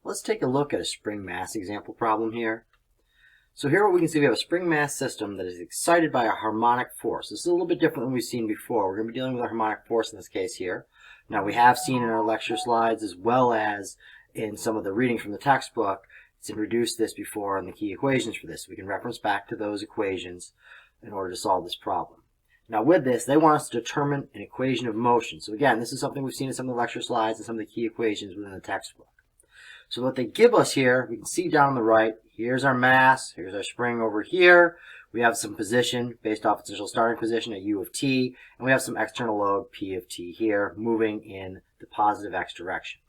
Let's take a look at a spring mass example problem here. So here what we can see, we have a spring mass system that is excited by a harmonic force. This is a little bit different than we've seen before. We're going to be dealing with a harmonic force in this case here. Now we have seen in our lecture slides as well as in some of the reading from the textbook, it's introduced this before in the key equations for this. We can reference back to those equations in order to solve this problem. Now with this, they want us to determine an equation of motion. So again, this is something we've seen in some of the lecture slides and some of the key equations within the textbook. So what they give us here, we can see down on the right, here's our mass, here's our spring over here. We have some position based off its initial starting position at u of t, and we have some external load p of t here moving in the positive x direction.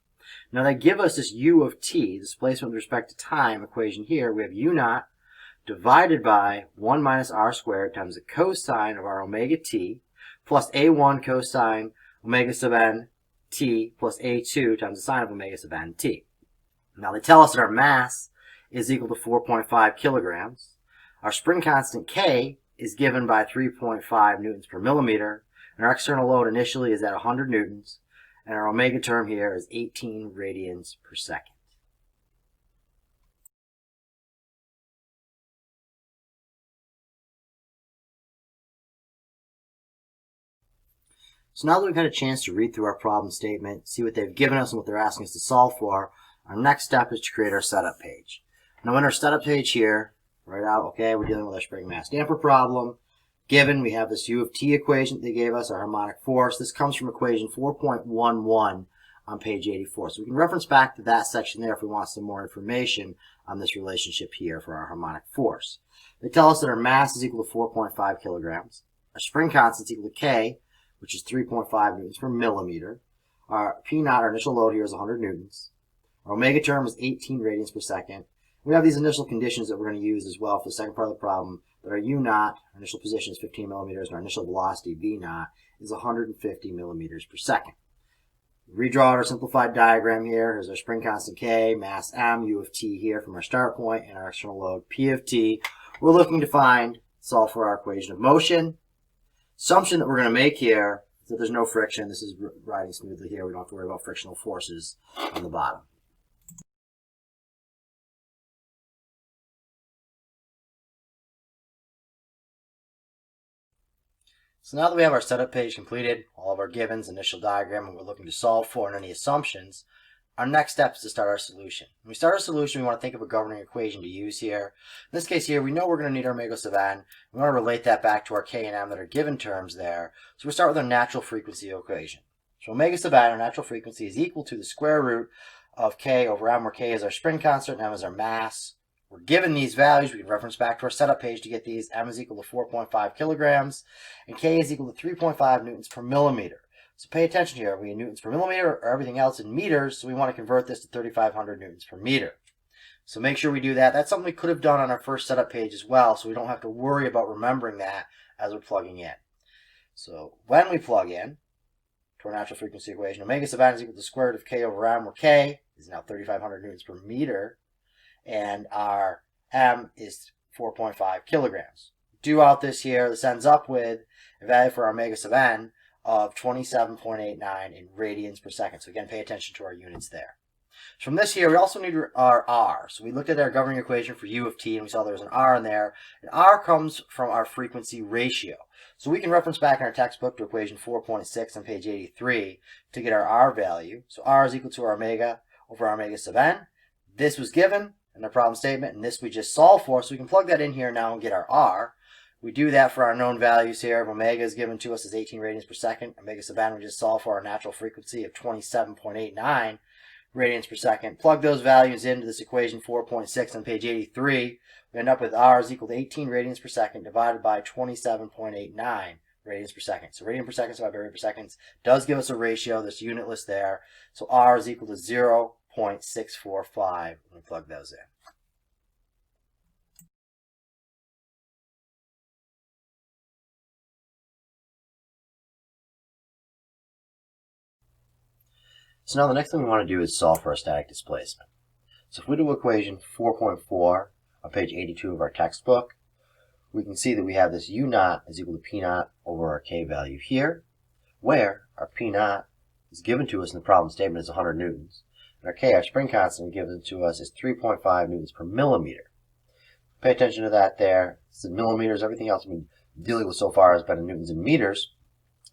Now they give us this u of t, displacement with respect to time equation here. We have u naught divided by 1 minus r squared times the cosine of our omega t plus a1 cosine omega sub n t plus a2 times the sine of omega sub n t. Now they tell us that our mass is equal to 4.5 kilograms. Our spring constant K is given by 3.5 newtons per millimeter. And our external load initially is at 100 newtons. And our omega term here is 18 radians per second. So now that we've had a chance to read through our problem statement, see what they've given us and what they're asking us to solve for, our next step is to create our setup page. Now in our setup page here, right out, okay, we're dealing with our spring mass damper problem. Given, we have this u of t equation that they gave us, our harmonic force. This comes from equation 4.11 on page 84. So we can reference back to that section there if we want some more information on this relationship here for our harmonic force. They tell us that our mass is equal to 4.5 kilograms. Our spring constant is equal to K, which is 3.5 newtons per millimeter. Our P naught, our initial load here, is 100 newtons. Our omega term is 18 radians per second. We have these initial conditions that we're going to use as well for the second part of the problem, that our u naught, our initial position, is 15 millimeters, and our initial velocity, v naught, is 150 millimeters per second. Redraw our simplified diagram here. Here's our spring constant K, mass m, u of t here from our start point, and our external load, p of t. We're looking to solve for our equation of motion. Assumption that we're going to make here is that there's no friction. This is riding smoothly here. We don't have to worry about frictional forces on the bottom. So now that we have our setup page completed, all of our givens, initial diagram, and we're looking to solve for and any assumptions, our next step is to start our solution. When we start our solution, we want to think of a governing equation to use here. In this case here, we know we're going to need our omega sub n. We want to relate that back to our k and m that are given terms there. So we start with our natural frequency equation. So omega sub n, our natural frequency, is equal to the square root of k over m, where k is our spring constant and m is our mass. We're given these values. We can reference back to our setup page to get these. M is equal to 4.5 kilograms, and K is equal to 3.5 newtons per millimeter. So pay attention here. Are we in newtons per millimeter or everything else in meters? So we want to convert this to 3,500 newtons per meter. So make sure we do that. That's something we could have done on our first setup page as well, so we don't have to worry about remembering that as we're plugging in. So when we plug in to our natural frequency equation, omega sub n is equal to the square root of K over m, where K is now 3,500 newtons per meter, and our m is 4.5 kilograms. Do out this here. This ends up with a value for our omega sub n of 27.89 in radians per second. So again, pay attention to our units there. From this here, we also need our r. So we looked at our governing equation for u of t, and we saw there was an r in there. And r comes from our frequency ratio. So we can reference back in our textbook to equation 4.6 on page 83 to get our r value. So r is equal to our omega over our omega sub n. This was given in our problem statement, and this we just solved for, so we can plug that in here now and get our r. We do that for our known values here. If omega is given to us as 18 radians per second, omega sub n we just solved for our natural frequency of 27.89 radians per second. Plug those values into this equation 4.6 on page 83. We end up with r is equal to 18 radians per second divided by 27.89 radians per second. So radian per second divided by radian per second does give us a ratio, this unitless there. So r is equal to 0.645 when we plug those in. So now the next thing we want to do is solve for our static displacement. So if we do equation 4.4 on page 82 of our textbook, we can see that we have this u naught is equal to p naught over our k value here, where our p naught is given to us in the problem statement as 100 newtons. And our K, our spring constant, given to us is 3.5 newtons per millimeter. Pay attention to that there. This is millimeters. Everything else we've been dealing with so far has been in newtons and meters.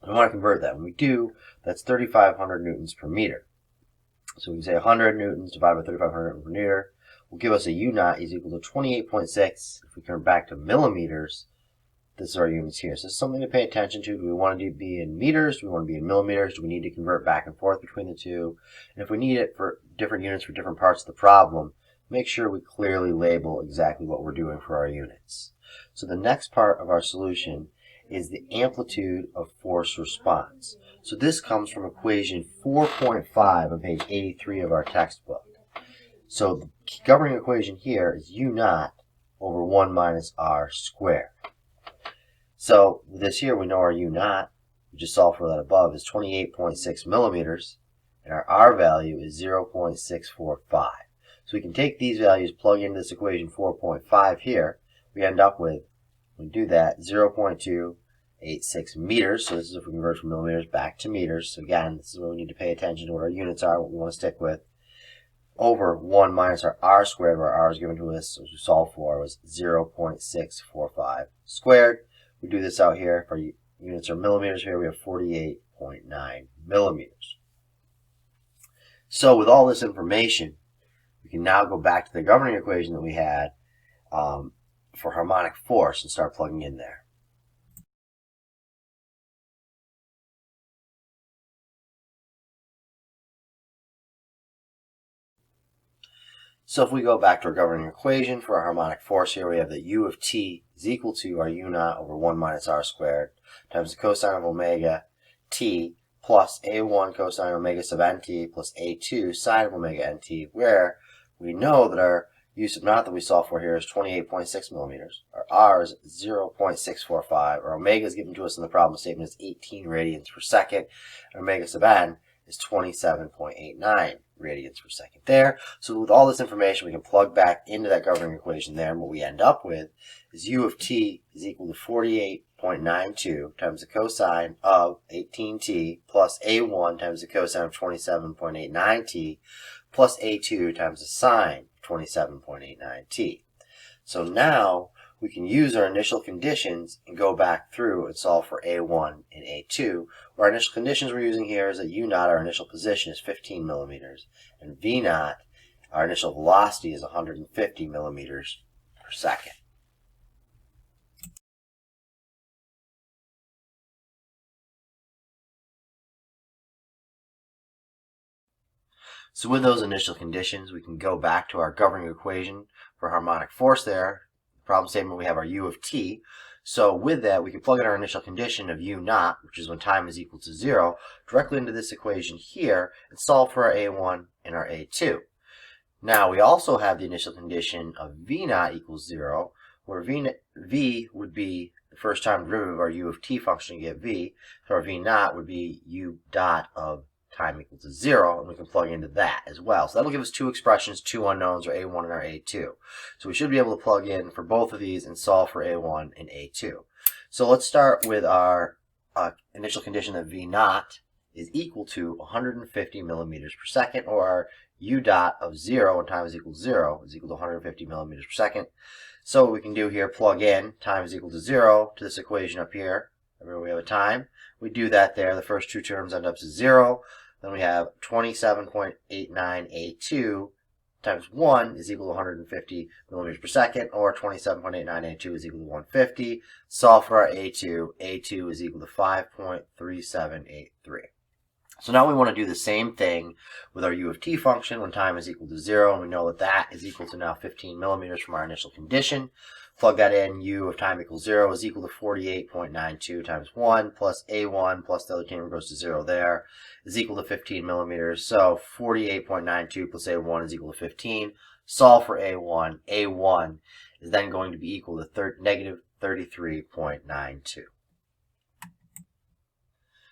We want to convert that. When we do, that's 3,500 newtons per meter. So we can say 100 newtons divided by 3,500 newtons per meter will give us a U naught is equal to 28.6. If we convert back to millimeters, this is our units here. So this is something to pay attention to. Do we want to be in meters? Do we want to be in millimeters? Do we need to convert back and forth between the two? And if we need it for different units for different parts of the problem, make sure we clearly label exactly what we're doing for our units. So the next part of our solution is the amplitude of force response. So this comes from equation 4.5 on page 83 of our textbook. So the governing equation here is U naught over 1 minus R squared. So with this here, we know our U naught, we just solved for that above, is 28.6 millimeters, and our R value is 0.645. So we can take these values, plug into this equation 4.5 here, we end up with, when we do that, 0.286 meters. So this is if we convert from millimeters back to meters. So again, this is where we need to pay attention to what our units are, what we want to stick with, over 1 minus our R squared, where R is given to us, as we solved for, was 0.645 squared. We do this out here. If our units are millimeters here, we have 48.9 millimeters. So with all this information, we can now go back to the governing equation that we had for harmonic force and start plugging in there. So if we go back to our governing equation for our harmonic force here, we have that U of t is equal to our U naught over 1 minus R squared times the cosine of omega t plus A1 cosine omega sub nt plus A2 sine of omega nt, where we know that our U sub naught that we solved for here is 28.6 millimeters. Our R is 0.645. Our omega is given to us in the problem statement as 18 radians per second. And omega sub n is 27.89 radians per second there. So with all this information, we can plug back into that governing equation there, and what we end up with is U of t is equal to 48.92 times the cosine of 18t plus A1 times the cosine of 27.89t plus A2 times the sine of 27.89t. So now we can use our initial conditions and go back through and solve for A1 and A2. Where our initial conditions we're using here is that U naught, our initial position, is 15 millimeters, and V naught, our initial velocity, is 150 millimeters per second. So with those initial conditions, we can go back to our governing equation for harmonic force there. Problem statement, we have our U of t. So with that, we can plug in our initial condition of U naught, which is when time is equal to 0, directly into this equation here and solve for our A1 and our A2. Now we also have the initial condition of V naught equals 0, where V would be the first time derivative of our U of t function to get V. So our V naught would be U dot of time equal to 0, and we can plug into that as well. So that'll give us two expressions, two unknowns, our A1 and our A2. So we should be able to plug in for both of these and solve for A1 and A2. So let's start with our initial condition that V naught is equal to 150 millimeters per second, or our U dot of 0 when time is equal to 0 is equal to 150 millimeters per second. So what we can do here, plug in time is equal to 0 to this equation up here. Remember, we have a time. We do that there. The first two terms end up to 0. Then we have 27.89 A2 times 1 is equal to 150 millimeters per second, or 27.89 A2 is equal to 150. Solve for our A2. A2 is equal to 5.3783. So now we want to do the same thing with our U of t function when time is equal to 0, and we know that that is equal to now 15 millimeters from our initial condition. Plug that in. U of time equals 0 is equal to 48.92 times 1 plus A1 plus the other term goes to 0 there is equal to 15 millimeters. So 48.92 plus A1 is equal to 15. Solve for A1. A1 is then going to be equal to negative 33.92.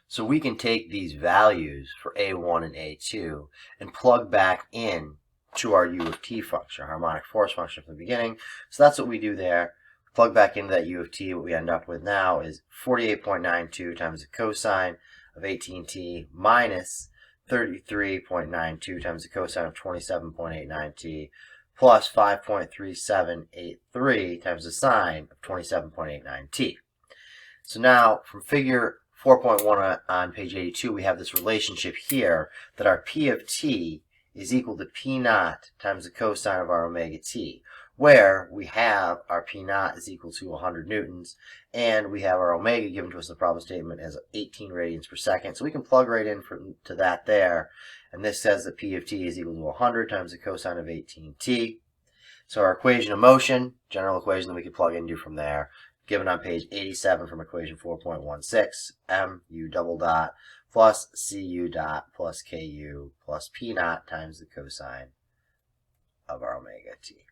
So we can take these values for A1 and A2 and plug back in to our U of t function, our harmonic force function from the beginning. So that's what we do there. Plug back into that U of t. What we end up with now is 48.92 times the cosine of 18t minus 33.92 times the cosine of 27.89t plus 5.3783 times the sine of 27.89t. So now from figure 4.1 on page 82, we have this relationship here that our P of t is equal to P naught times the cosine of our omega t, where we have our P naught is equal to 100 newtons, and we have our omega given to us in the problem statement as 18 radians per second. So we can plug right in to that there, and this says that P of t is equal to 100 times the cosine of 18t. So our equation of motion, general equation that we can plug into from there, given on page 87 from equation 4.16, mu double dot plus cu dot plus ku plus p naught times the cosine of our omega t.